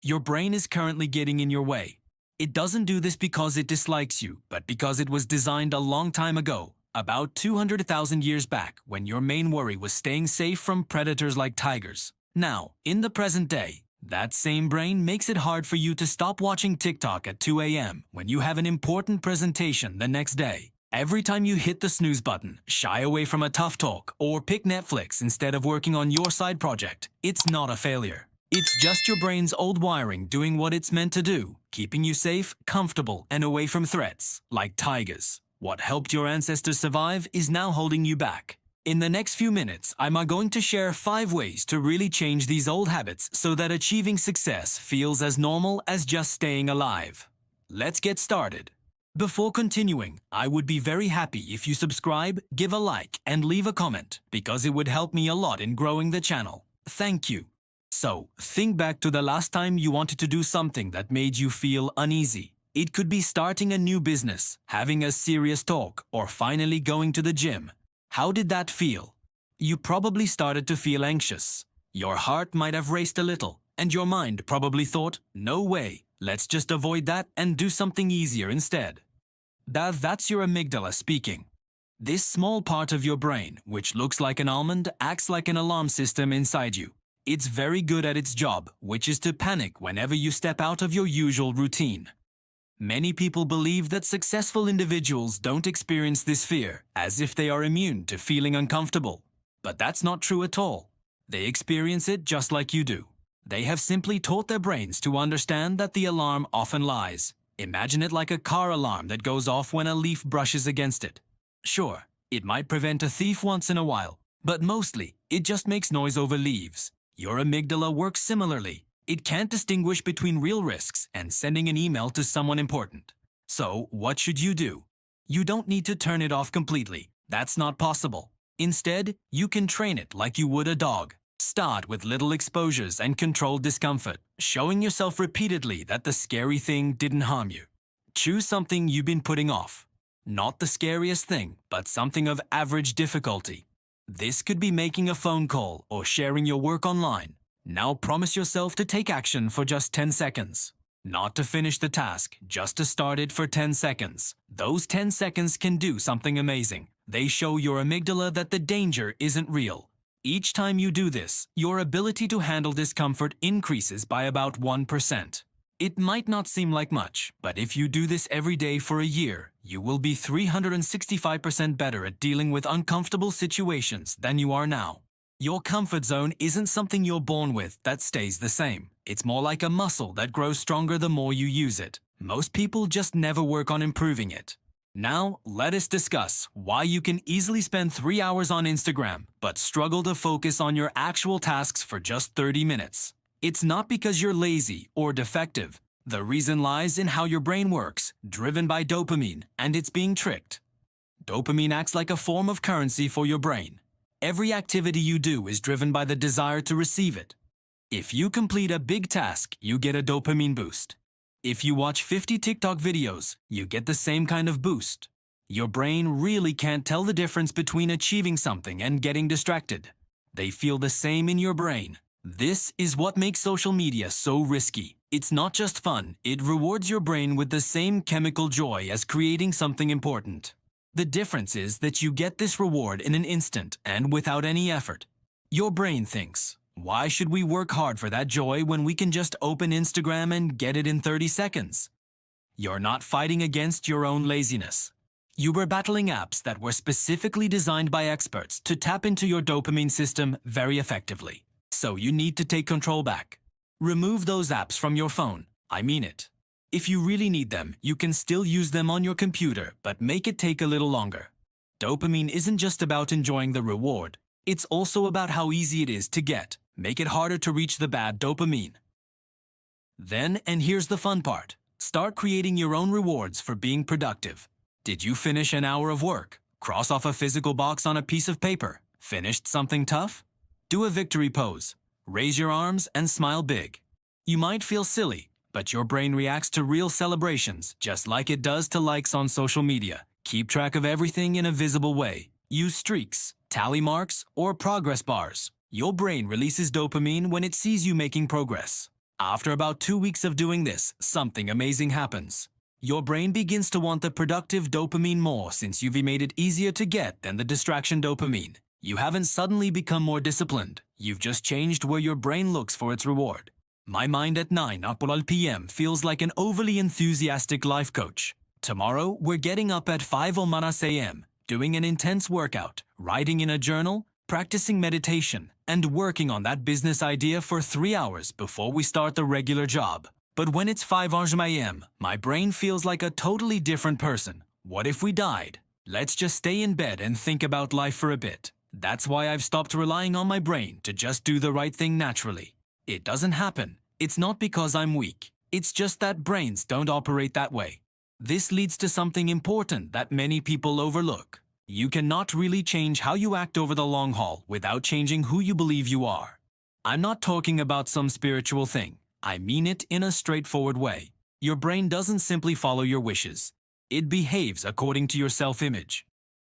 Your brain is currently getting in your way. It doesn't do this because it dislikes you, but because it was designed a long time ago, about 200,000 years back, when your main worry was staying safe from predators like tigers. Now, in the present day, that same brain makes it hard for you to stop watching TikTok at 2 a.m. when you have an important presentation the next day. Every time you hit the snooze button, shy away from a tough talk, or pick Netflix instead of working on your side project, it's not a failure. It's just your brain's old wiring doing what it's meant to do, keeping you safe, comfortable, and away from threats, like tigers. What helped your ancestors survive is now holding you back. In the next few minutes, I'm going to share 5 ways to really change these old habits so that achieving success feels as normal as just staying alive. Let's get started. Before continuing, I would be very happy if you subscribe, give a like, and leave a comment, because it would help me a lot in growing the channel. Thank you. So, think back to the last time you wanted to do something that made you feel uneasy. It could be starting a new business, having a serious talk, or finally going to the gym. How did that feel? You probably started to feel anxious. Your heart might have raced a little, and your mind probably thought, no way, let's just avoid that and do something easier instead. That's your amygdala speaking. This small part of your brain, which looks like an almond, acts like an alarm system inside you. It's very good at its job, which is to panic whenever you step out of your usual routine. Many people believe that successful individuals don't experience this fear, as if they are immune to feeling uncomfortable. But that's not true at all. They experience it just like you do. They have simply taught their brains to understand that the alarm often lies. Imagine it like a car alarm that goes off when a leaf brushes against it. Sure, it might prevent a thief once in a while, but mostly, it just makes noise over leaves. Your amygdala works similarly. It can't distinguish between real risks and sending an email to someone important. So, what should you do? You don't need to turn it off completely. That's not possible. Instead, you can train it like you would a dog. Start with little exposures and controlled discomfort, showing yourself repeatedly that the scary thing didn't harm you. Choose something you've been putting off. Not the scariest thing, but something of average difficulty. This could be making a phone call or sharing your work online. Now promise yourself to take action for just 10 seconds. Not to finish the task, just to start it for 10 seconds. Those 10 seconds can do something amazing. They show your amygdala that the danger isn't real. Each time you do this, your ability to handle discomfort increases by about 1%. It might not seem like much, but if you do this every day for a year, you will be 365% better at dealing with uncomfortable situations than you are now. Your comfort zone isn't something you're born with that stays the same. It's more like a muscle that grows stronger the more you use it. Most people just never work on improving it. Now, let us discuss why you can easily spend 3 hours on Instagram, but struggle to focus on your actual tasks for just 30 minutes. It's not because you're lazy or defective. The reason lies in how your brain works, driven by dopamine, and it's being tricked. Dopamine acts like a form of currency for your brain. Every activity you do is driven by the desire to receive it. If you complete a big task, you get a dopamine boost. If you watch 50 TikTok videos, you get the same kind of boost. Your brain really can't tell the difference between achieving something and getting distracted. They feel the same in your brain. This is what makes social media so risky. It's not just fun, it rewards your brain with the same chemical joy as creating something important. The difference is that you get this reward in an instant and without any effort. Your brain thinks, why should we work hard for that joy when we can just open Instagram and get it in 30 seconds? You're not fighting against your own laziness. You were battling apps that were specifically designed by experts to tap into your dopamine system very effectively. So you need to take control back. Remove those apps from your phone. I mean it. If you really need them, you can still use them on your computer, but make it take a little longer. Dopamine isn't just about enjoying the reward. It's also about how easy it is to get. Make it harder to reach the bad dopamine. Then, and here's the fun part, start creating your own rewards for being productive. Did you finish an hour of work? Cross off a physical box on a piece of paper. Finished something tough? Do a victory pose. Raise your arms and smile big. You might feel silly, but your brain reacts to real celebrations just like it does to likes on social media. Keep track of everything in a visible way. Use streaks, tally marks, or progress bars. Your brain releases dopamine when it sees you making progress. After about 2 weeks of doing this, something amazing happens. Your brain begins to want the productive dopamine more since you've made it easier to get than the distraction dopamine. You haven't suddenly become more disciplined, you've just changed where your brain looks for its reward. My mind at 9 p.m. feels like an overly enthusiastic life coach. Tomorrow, we're getting up at 5 a.m., doing an intense workout, writing in a journal, practicing meditation, and working on that business idea for 3 hours before we start the regular job. But when it's 5 a.m., my brain feels like a totally different person. What if we died? Let's just stay in bed and think about life for a bit. That's why I've stopped relying on my brain to just do the right thing naturally. It doesn't happen. It's not because I'm weak. It's just that brains don't operate that way. This leads to something important that many people overlook. You cannot really change how you act over the long haul without changing who you believe you are. I'm not talking about some spiritual thing. I mean it in a straightforward way. Your brain doesn't simply follow your wishes. It behaves according to your self-image.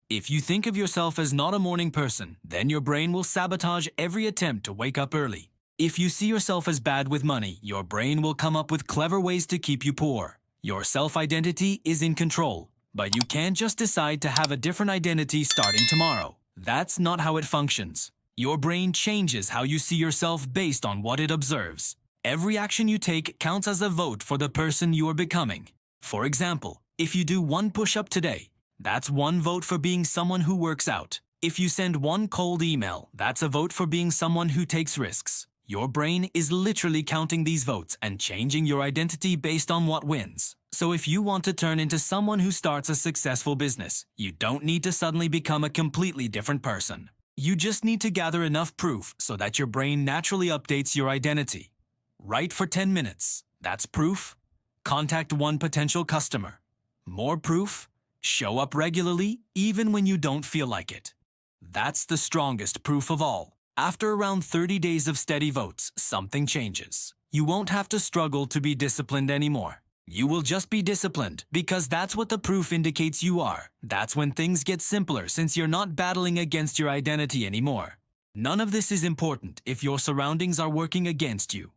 If you think of yourself as not a morning person, then your brain will sabotage every attempt to wake up early. If you see yourself as bad with money, your brain will come up with clever ways to keep you poor. Your self-identity is in control, but you can't just decide to have a different identity starting tomorrow. That's not how it functions. Your brain changes how you see yourself based on what it observes. Every action you take counts as a vote for the person you are becoming. For example, if you do one push-up today, that's one vote for being someone who works out. If you send one cold email, that's a vote for being someone who takes risks. Your brain is literally counting these votes and changing your identity based on what wins. So if you want to turn into someone who starts a successful business, you don't need to suddenly become a completely different person. You just need to gather enough proof so that your brain naturally updates your identity. Write for 10 minutes. That's proof. Contact one potential customer. More proof. Show up regularly, even when you don't feel like it. That's the strongest proof of all. After around 30 days of steady votes, something changes. You won't have to struggle to be disciplined anymore. You will just be disciplined because that's what the proof indicates you are. That's when things get simpler since you're not battling against your identity anymore. None of this is important if your surroundings are working against you.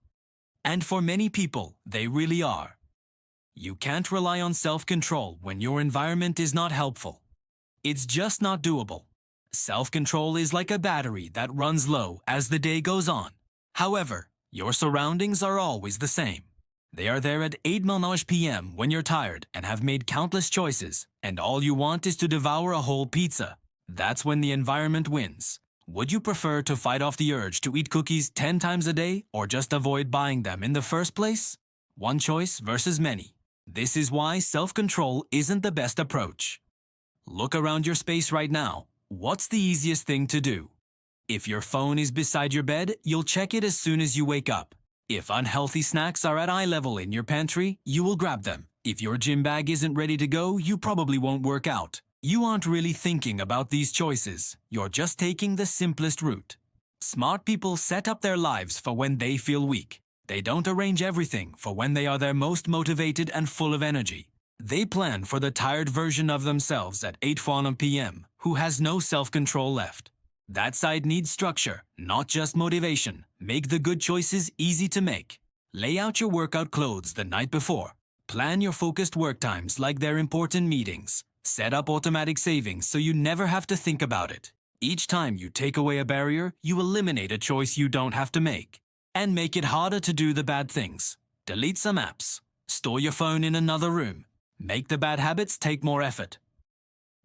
And for many people, they really are. You can't rely on self-control when your environment is not helpful. It's just not doable. Self-control is like a battery that runs low as the day goes on. However, your surroundings are always the same. They are there at 8 p.m. when you're tired and have made countless choices, and all you want is to devour a whole pizza. That's when the environment wins. Would you prefer to fight off the urge to eat cookies 10 times a day or just avoid buying them in the first place? One choice versus many. This is why self-control isn't the best approach. Look around your space right now. What's the easiest thing to do? If your phone is beside your bed, you'll check it as soon as you wake up. If unhealthy snacks are at eye level in your pantry, you will grab them. If your gym bag isn't ready to go, you probably won't work out. You aren't really thinking about these choices. You're just taking the simplest route. Smart people set up their lives for when they feel weak. They don't arrange everything for when they are their most motivated and full of energy. They plan for the tired version of themselves at 8 p.m. who has no self-control left. That side needs structure, not just motivation. Make the good choices easy to make. Lay out your workout clothes the night before. Plan your focused work times like they're important meetings. Set up automatic savings so you never have to think about it. Each time you take away a barrier, you eliminate a choice you don't have to make. And make it harder to do the bad things. Delete some apps. Store your phone in another room. Make the bad habits take more effort.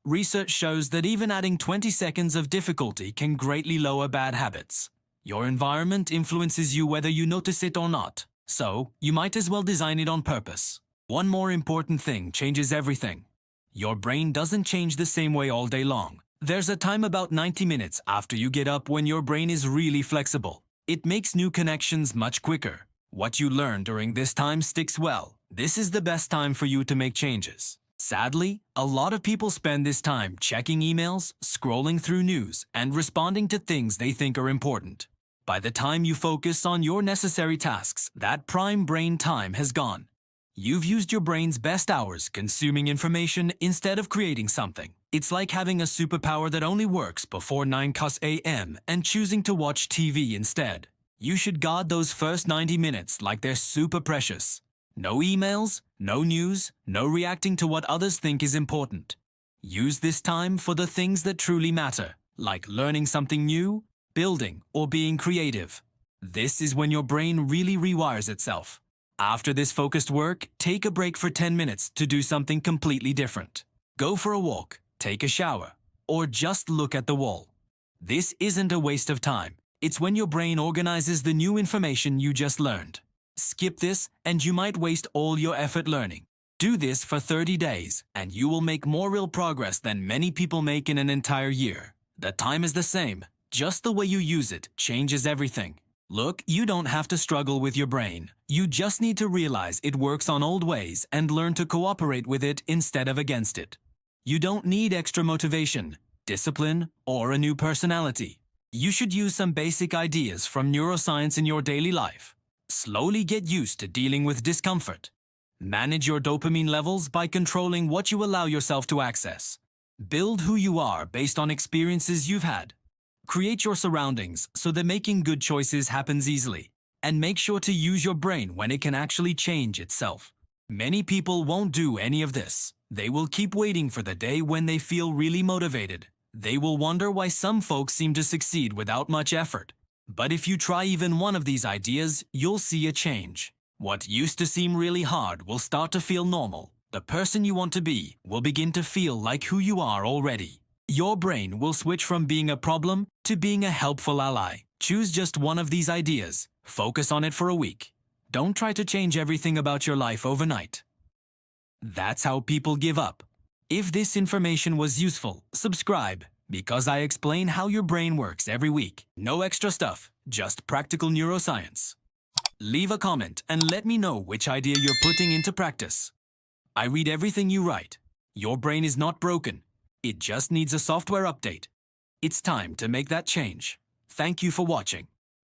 Research shows that even adding 20 seconds of difficulty can greatly lower bad habits. Your environment influences you whether you notice it or not, so you might as well design it on purpose. One more important thing changes everything. Your brain doesn't change the same way all day long. There's a time about 90 minutes after you get up when your brain is really flexible. It makes new connections much quicker. What you learn during this time sticks well. This is the best time for you to make changes. Sadly, a lot of people spend this time checking emails, scrolling through news, and responding to things they think are important. By the time you focus on your necessary tasks, that prime brain time has gone. You've used your brain's best hours consuming information instead of creating something. It's like having a superpower that only works before 9 a.m. and choosing to watch TV instead. You should guard those first 90 minutes like they're super precious. No emails, no news, no reacting to what others think is important. Use this time for the things that truly matter, like learning something new, building, or being creative. This is when your brain really rewires itself. After this focused work, take a break for 10 minutes to do something completely different. Go for a walk, take a shower, or just look at the wall. This isn't a waste of time. It's when your brain organizes the new information you just learned. Skip this and you might waste all your effort learning. Do this for 30 days and you will make more real progress than many people make in an entire year. The time is the same, just the way you use it changes everything. Look, you don't have to struggle with your brain. You just need to realize it works on old ways and learn to cooperate with it instead of against it. You don't need extra motivation, discipline, or a new personality. You should use some basic ideas from neuroscience in your daily life. Slowly get used to dealing with discomfort. Manage your dopamine levels by controlling what you allow yourself to access. Build who you are based on experiences you've had. Create your surroundings so that making good choices happens easily. And make sure to use your brain when it can actually change itself. Many people won't do any of this. They will keep waiting for the day when they feel really motivated. They will wonder why some folks seem to succeed without much effort. But if you try even one of these ideas, you'll see a change. What used to seem really hard will start to feel normal. The person you want to be will begin to feel like who you are already. Your brain will switch from being a problem to being a helpful ally. Choose just one of these ideas. Focus on it for a week. Don't try to change everything about your life overnight. That's how people give up. If this information was useful, subscribe, because I explain how your brain works every week. No extra stuff, just practical neuroscience. Leave a comment and let me know which idea you're putting into practice. I read everything you write. Your brain is not broken. It just needs a software update. It's time to make that change. Thank you for watching.